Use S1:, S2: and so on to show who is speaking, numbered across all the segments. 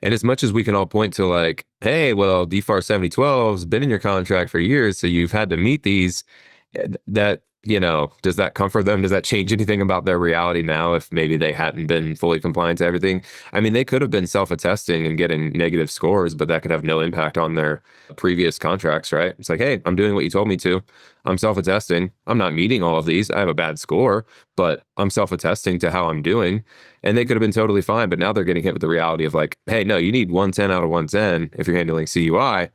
S1: And as much as we can all point to like, hey, well, DFAR 7012 has been in your contract for years, so you've had to meet these, that, does that comfort them? Does that change anything about their reality now if maybe they hadn't been fully compliant to everything? I mean, they could have been self-attesting and getting negative scores, but that could have no impact on their previous contracts, right? It's like, hey, I'm doing what you told me to. I'm self-attesting. I'm not meeting all of these. I have a bad score, but I'm self-attesting to how I'm doing. And they could have been totally fine, but now they're getting hit with the reality of like, hey, no, you need 110 out of 110 if you're handling CUI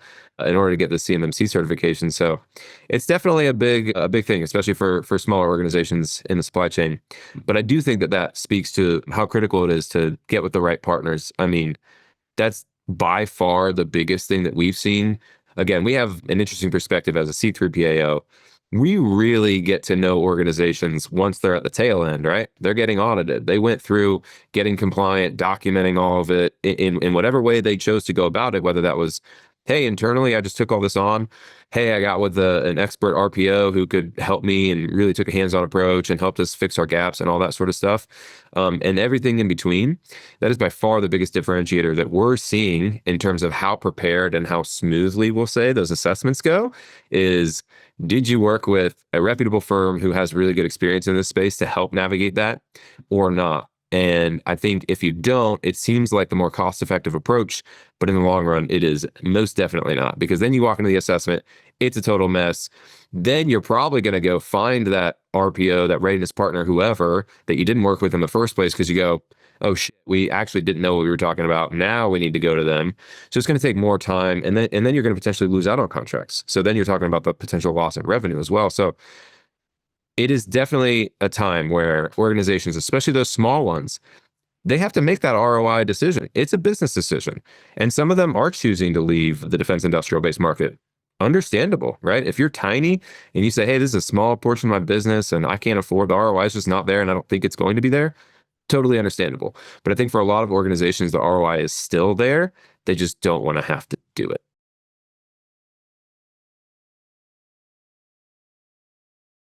S1: in order to get the CMMC certification. So it's definitely a big thing, especially for smaller organizations in the supply chain. But I do think that that speaks to how critical it is to get with the right partners. I mean, that's by far the biggest thing that we've seen. Again, we have an interesting perspective as a C3PAO. We really get to know organizations once they're at the tail end, right? They're getting audited. They went through getting compliant, documenting all of it in whatever way they chose to go about it, whether that was, hey, internally, I just took all this on. Hey, I got with an expert RPO who could help me and really took a hands-on approach and helped us fix our gaps and all that sort of stuff. And everything in between. That is by far the biggest differentiator that we're seeing in terms of how prepared and how smoothly, we'll say, those assessments go is, did you work with a reputable firm who has really good experience in this space to help navigate that or not? And I think if you don't, it seems like the more cost-effective approach, but in the long run, it is most definitely not, because then you walk into the assessment, it's a total mess. Then you're probably going to go find that RPO, that readiness partner, whoever that you didn't work with in the first place, because you go, oh shit, we actually didn't know what we were talking about. Now we need to go to them. So it's going to take more time, and then you're going to potentially lose out on contracts. So then you're talking about the potential loss in revenue as well. So it is definitely a time where organizations, especially those small ones, they have to make that ROI decision. It's a business decision. And some of them are choosing to leave the defense industrial base market. Understandable, right? If you're tiny and you say, hey, this is a small portion of my business and I can't afford, the ROI is just not there and I don't think it's going to be there, totally understandable. But I think for a lot of organizations, the ROI is still there. They just don't want to have to do it.